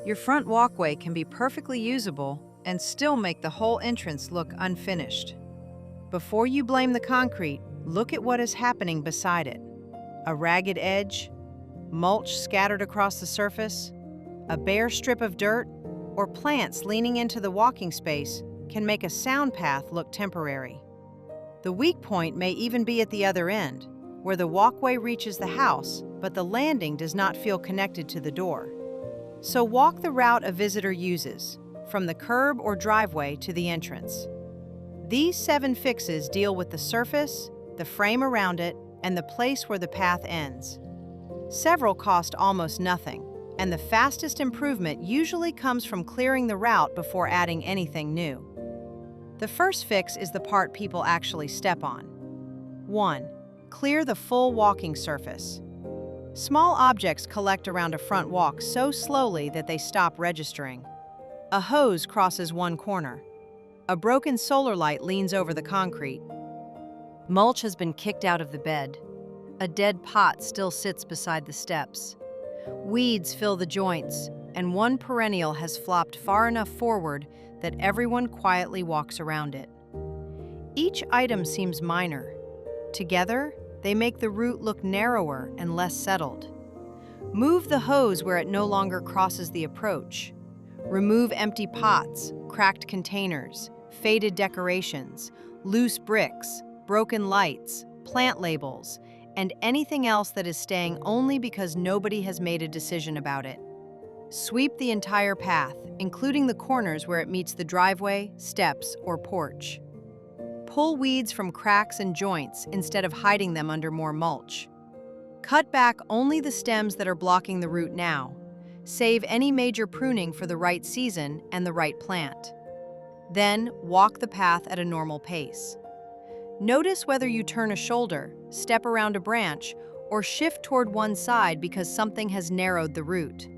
Your front walkway can be perfectly usable and still make the whole entrance look unfinished. Before you blame the concrete, look at what is happening beside it. A ragged edge, mulch scattered across the surface, a bare strip of dirt, or plants leaning into the walking space can make a sound path look temporary. The weak point may even be at the other end, where the walkway reaches the house, but the landing does not feel connected to the door. So walk the route a visitor uses, from the curb or driveway to the entrance. These 7 fixes deal with the surface, the frame around it, and the place where the path ends. Several cost almost nothing, and the fastest improvement usually comes from clearing the route before adding anything new. The first fix is the part people actually step on. 1. Clear the full walking surface. Small objects collect around a front walk so slowly that they stop registering. A hose crosses one corner. A broken solar light leans over the concrete. Mulch has been kicked out of the bed. A dead pot still sits beside the steps. Weeds fill the joints, and one perennial has flopped far enough forward that everyone quietly walks around it. Each item seems minor. Together, they make the route look narrower and less settled. Move the hose where it no longer crosses the approach. Remove empty pots, cracked containers, faded decorations, loose bricks, broken lights, plant labels, and anything else that is staying only because nobody has made a decision about it. Sweep the entire path, including the corners where it meets the driveway, steps, or porch. Pull weeds from cracks and joints instead of hiding them under more mulch. Cut back only the stems that are blocking the route now. Save any major pruning for the right season and the right plant. Then, walk the path at a normal pace. Notice whether you turn a shoulder, step around a branch, or shift toward one side because something has narrowed the route.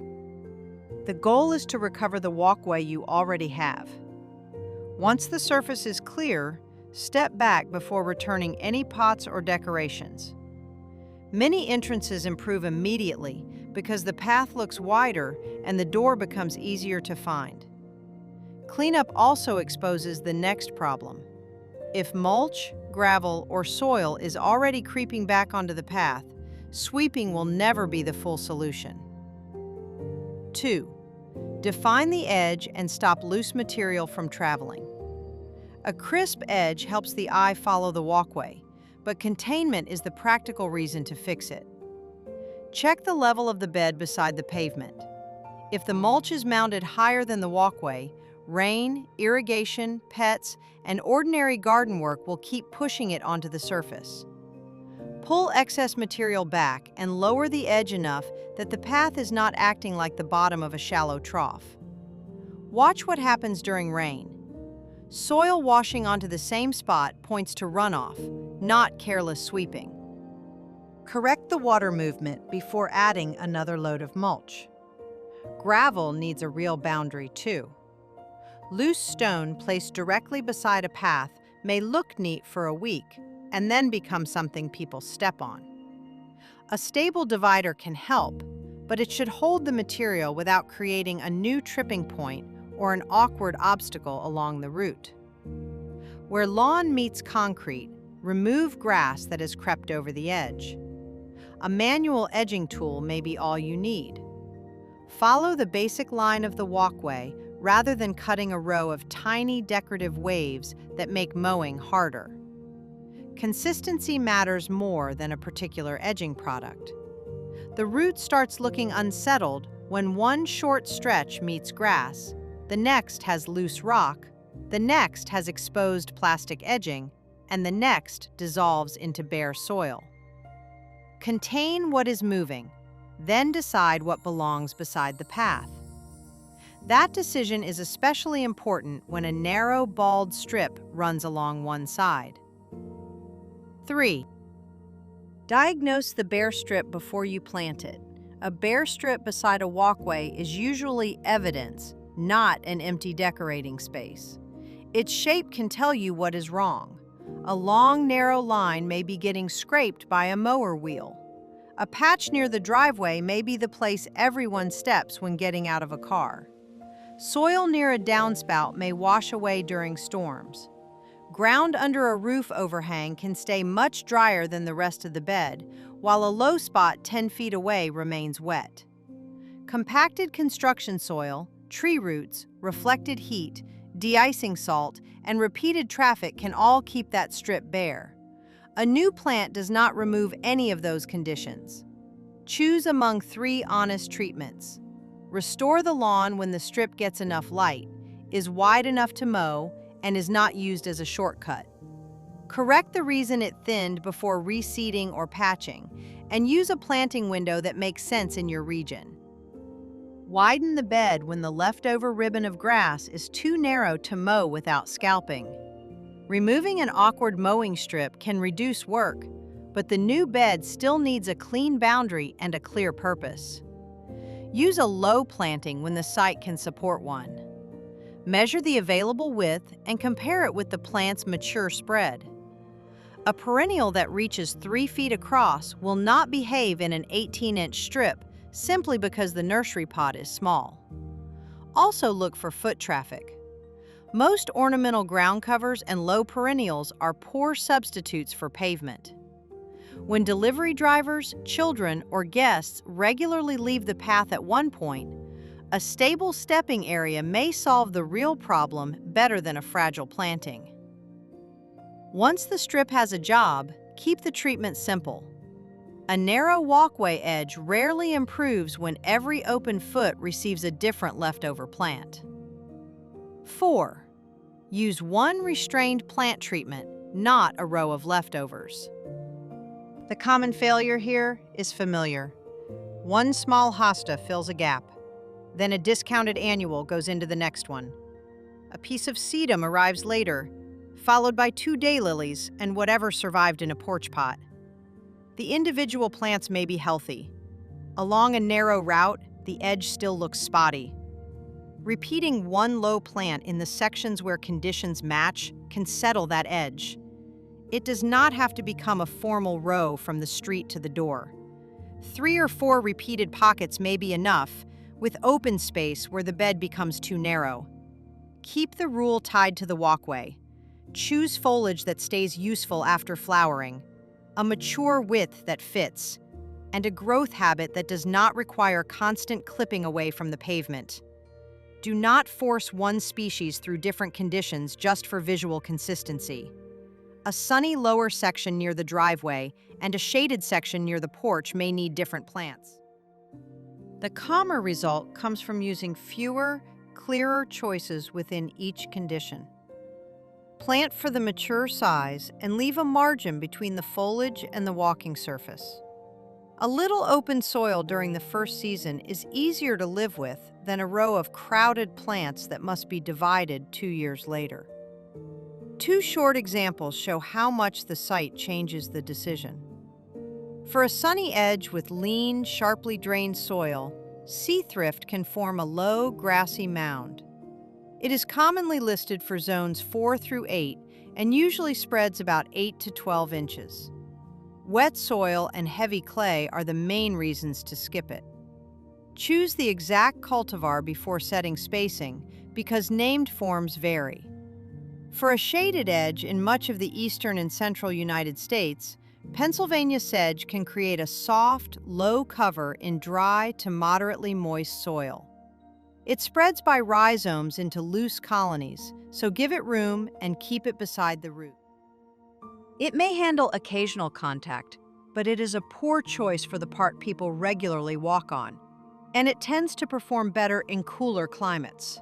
The goal is to recover the walkway you already have. Once the surface is clear, step back before returning any pots or decorations. Many entrances improve immediately because the path looks wider and the door becomes easier to find. Cleanup also exposes the next problem. If mulch, gravel, or soil is already creeping back onto the path, sweeping will never be the full solution. 2. Define the edge and stop loose material from traveling. A crisp edge helps the eye follow the walkway, but containment is the practical reason to fix it. Check the level of the bed beside the pavement. If the mulch is mounted higher than the walkway, rain, irrigation, pets, and ordinary garden work will keep pushing it onto the surface. Pull excess material back and lower the edge enough that the path is not acting like the bottom of a shallow trough. Watch what happens during rain. Soil washing onto the same spot points to runoff, not careless sweeping. Correct the water movement before adding another load of mulch. Gravel needs a real boundary too. Loose stone placed directly beside a path may look neat for a week and then become something people step on. A stable divider can help, but it should hold the material without creating a new tripping point or an awkward obstacle along the route. Where lawn meets concrete, remove grass that has crept over the edge. A manual edging tool may be all you need. Follow the basic line of the walkway rather than cutting a row of tiny decorative waves that make mowing harder. Consistency matters more than a particular edging product. The route starts looking unsettled when one short stretch meets grass, the next has loose rock, the next has exposed plastic edging, and the next dissolves into bare soil. Contain what is moving, then decide what belongs beside the path. That decision is especially important when a narrow, bald strip runs along one side. 3. Diagnose the bare strip before you plant it. A bare strip beside a walkway is usually evidence, not an empty decorating space. Its shape can tell you what is wrong. A long, narrow line may be getting scraped by a mower wheel. A patch near the driveway may be the place everyone steps when getting out of a car. Soil near a downspout may wash away during storms. Ground under a roof overhang can stay much drier than the rest of the bed, while a low spot 10 feet away remains wet. Compacted construction soil, tree roots, reflected heat, de-icing salt, and repeated traffic can all keep that strip bare. A new plant does not remove any of those conditions. Choose among 3 honest treatments. Restore the lawn when the strip gets enough light, is wide enough to mow, and is not used as a shortcut. Correct the reason it thinned before reseeding or patching, and use a planting window that makes sense in your region. Widen the bed when the leftover ribbon of grass is too narrow to mow without scalping. Removing an awkward mowing strip can reduce work, but the new bed still needs a clean boundary and a clear purpose. Use a low planting when the site can support one. Measure the available width and compare it with the plant's mature spread. A perennial that reaches 3 feet across will not behave in an 18-inch strip simply because the nursery pot is small. Also look for foot traffic. Most ornamental ground covers and low perennials are poor substitutes for pavement. When delivery drivers, children, or guests regularly leave the path at one point, a stable stepping area may solve the real problem better than a fragile planting. Once the strip has a job, keep the treatment simple. A narrow walkway edge rarely improves when every open foot receives a different leftover plant. 4. Use one restrained plant treatment, not a row of leftovers. The common failure here is familiar. One small hosta fills a gap. Then a discounted annual goes into the next one. A piece of sedum arrives later, followed by 2 daylilies and whatever survived in a porch pot. The individual plants may be healthy. Along a narrow route, the edge still looks spotty. Repeating one low plant in the sections where conditions match can settle that edge. It does not have to become a formal row from the street to the door. 3 or 4 repeated pockets may be enough, with open space where the bed becomes too narrow. Keep the rule tied to the walkway. Choose foliage that stays useful after flowering, a mature width that fits, and a growth habit that does not require constant clipping away from the pavement. Do not force one species through different conditions just for visual consistency. A sunny lower section near the driveway and a shaded section near the porch may need different plants. The calmer result comes from using fewer, clearer choices within each condition. Plant for the mature size and leave a margin between the foliage and the walking surface. A little open soil during the first season is easier to live with than a row of crowded plants that must be divided 2 years later. 2 short examples show how much the site changes the decision. For a sunny edge with lean, sharply drained soil, sea thrift can form a low, grassy mound. It is commonly listed for zones 4 through 8 and usually spreads about 8 to 12 inches. Wet soil and heavy clay are the main reasons to skip it. Choose the exact cultivar before setting spacing because named forms vary. For a shaded edge in much of the eastern and central United States, Pennsylvania sedge can create a soft, low cover in dry to moderately moist soil. It spreads by rhizomes into loose colonies, so give it room and keep it beside the root. It may handle occasional contact, but it is a poor choice for the part people regularly walk on, and it tends to perform better in cooler climates.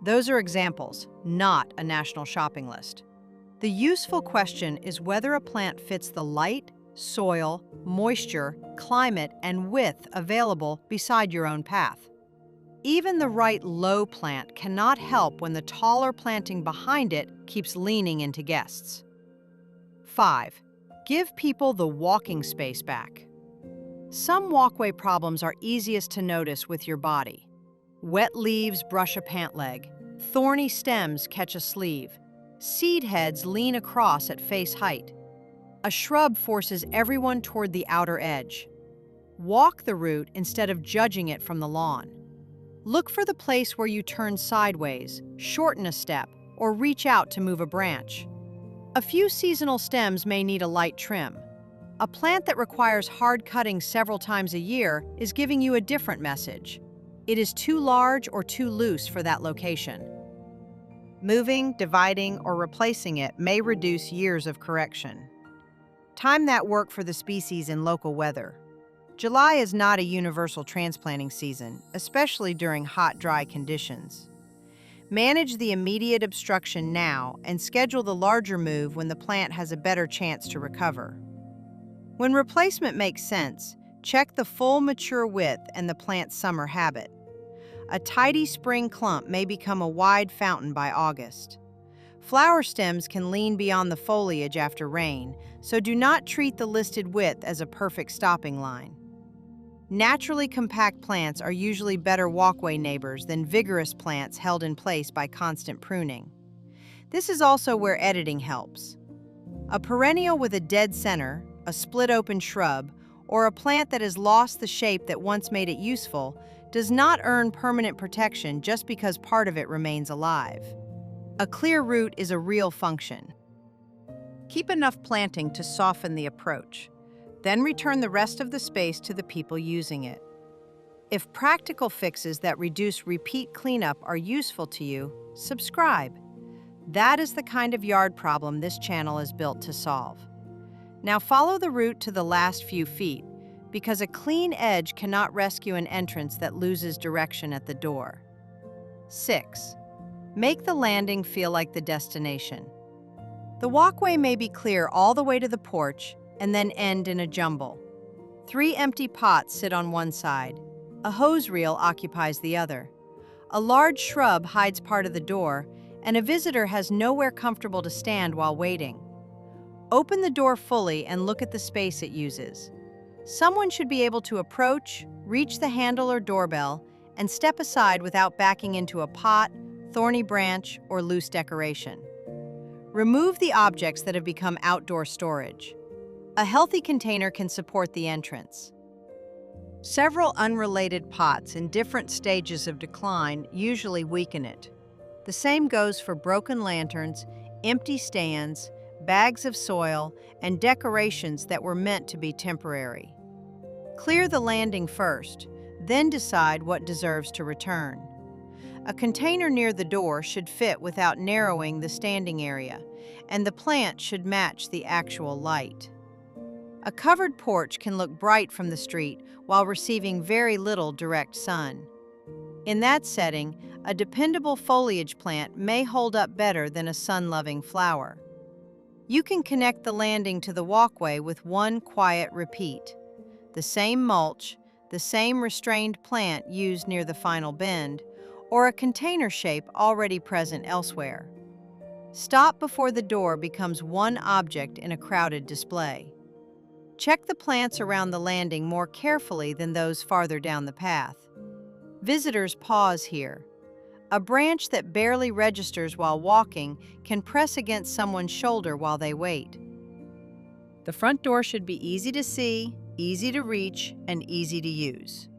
Those are examples, not a national shopping list. The useful question is whether a plant fits the light, soil, moisture, climate, and width available beside your own path. Even the right low plant cannot help when the taller planting behind it keeps leaning into guests. 5. Give people the walking space back. Some walkway problems are easiest to notice with your body. Wet leaves brush a pant leg. Thorny stems catch a sleeve. Seed heads lean across at face height. A shrub forces everyone toward the outer edge. Walk the route instead of judging it from the lawn. Look for the place where you turn sideways, shorten a step, or reach out to move a branch. A few seasonal stems may need a light trim. A plant that requires hard cutting several times a year is giving you a different message. It is too large or too loose for that location. Moving, dividing, or replacing it may reduce years of correction. Time that work for the species in local weather. July is not a universal transplanting season, especially during hot, dry conditions. Manage the immediate obstruction now and schedule the larger move when the plant has a better chance to recover. When replacement makes sense, check the full mature width and the plant's summer habit. A tidy spring clump may become a wide fountain by August. Flower stems can lean beyond the foliage after rain, so do not treat the listed width as a perfect stopping line. Naturally compact plants are usually better walkway neighbors than vigorous plants held in place by constant pruning. This is also where editing helps. A perennial with a dead center, a split-open shrub, or a plant that has lost the shape that once made it useful does not earn permanent protection just because part of it remains alive. A clear root is a real function. Keep enough planting to soften the approach. Then return the rest of the space to the people using it. If practical fixes that reduce repeat cleanup are useful to you, subscribe. That is the kind of yard problem this channel is built to solve. Now follow the route to the last few feet, because a clean edge cannot rescue an entrance that loses direction at the door. 6. Make the landing feel like the destination. The walkway may be clear all the way to the porch and then end in a jumble. 3 empty pots sit on one side. A hose reel occupies the other. A large shrub hides part of the door, and a visitor has nowhere comfortable to stand while waiting. Open the door fully and look at the space it uses. Someone should be able to approach, reach the handle or doorbell, and step aside without backing into a pot, thorny branch, or loose decoration. Remove the objects that have become outdoor storage. A healthy container can support the entrance. Several unrelated pots in different stages of decline usually weaken it. The same goes for broken lanterns, empty stands, bags of soil, and decorations that were meant to be temporary. Clear the landing first, then decide what deserves to return. A container near the door should fit without narrowing the standing area, and the plant should match the actual light. A covered porch can look bright from the street while receiving very little direct sun. In that setting, a dependable foliage plant may hold up better than a sun-loving flower. You can connect the landing to the walkway with one quiet repeat. The same mulch, the same restrained plant used near the final bend, or a container shape already present elsewhere. Stop before the door becomes one object in a crowded display. Check the plants around the landing more carefully than those farther down the path. Visitors pause here. A branch that barely registers while walking can press against someone's shoulder while they wait. The front door should be easy to see, easy to reach, and easy to use.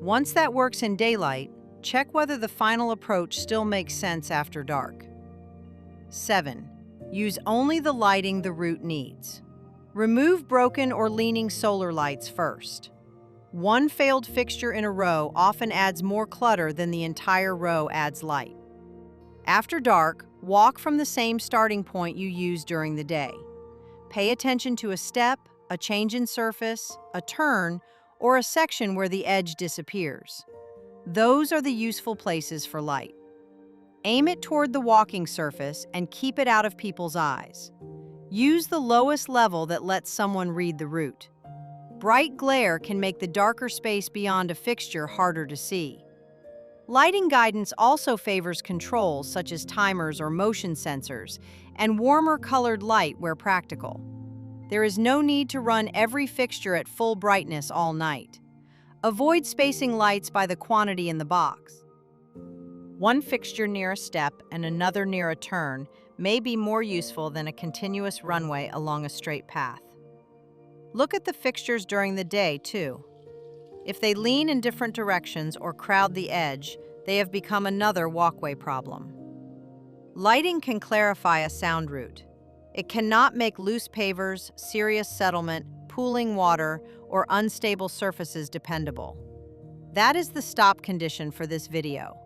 Once that works in daylight, check whether the final approach still makes sense after dark. 7. Use only the lighting the route needs. Remove broken or leaning solar lights first. One failed fixture in a row often adds more clutter than the entire row adds light. After dark, walk from the same starting point you used during the day. Pay attention to a step, a change in surface, a turn, or a section where the edge disappears. Those are the useful places for light. Aim it toward the walking surface and keep it out of people's eyes. Use the lowest level that lets someone read the route. Bright glare can make the darker space beyond a fixture harder to see. Lighting guidance also favors controls such as timers or motion sensors, and warmer colored light where practical. There is no need to run every fixture at full brightness all night. Avoid spacing lights by the quantity in the box. One fixture near a step and another near a turn may be more useful than a continuous runway along a straight path. Look at the fixtures during the day, too. If they lean in different directions or crowd the edge, they have become another walkway problem. Lighting can clarify a sound route. It cannot make loose pavers, serious settlement, pooling water, or unstable surfaces dependable. That is the stop condition for this video.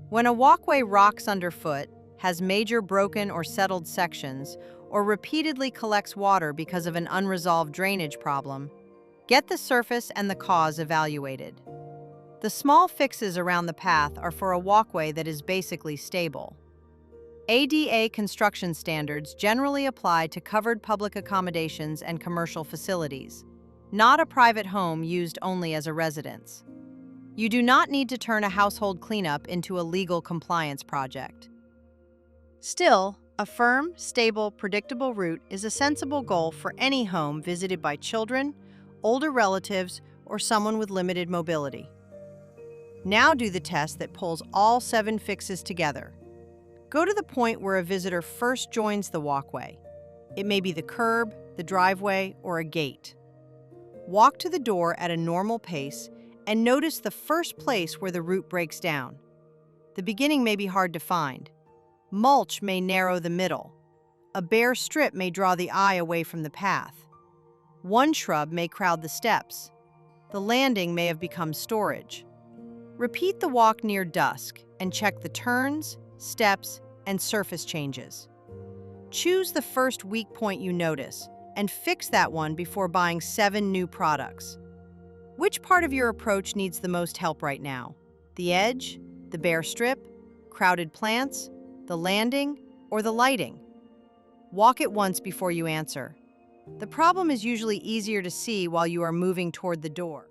When a walkway rocks underfoot, has major broken or settled sections, or repeatedly collects water because of an unresolved drainage problem, get the surface and the cause evaluated. The small fixes around the path are for a walkway that is basically stable. ADA construction standards generally apply to covered public accommodations and commercial facilities, not a private home used only as a residence. You do not need to turn a household cleanup into a legal compliance project. Still, a firm, stable, predictable route is a sensible goal for any home visited by children, older relatives, or someone with limited mobility. Now do the test that pulls all 7 fixes together. Go to the point where a visitor first joins the walkway. It may be the curb, the driveway, or a gate. Walk to the door at a normal pace and notice the first place where the route breaks down. The beginning may be hard to find. Mulch may narrow the middle. A bare strip may draw the eye away from the path. One shrub may crowd the steps. The landing may have become storage. Repeat the walk near dusk and check the turns, steps, and surface changes. Choose the first weak point you notice and fix that one before buying 7 new products. Which part of your approach needs the most help right now? The edge, the bare strip, crowded plants, the landing, or the lighting? Walk it once before you answer. The problem is usually easier to see while you are moving toward the door.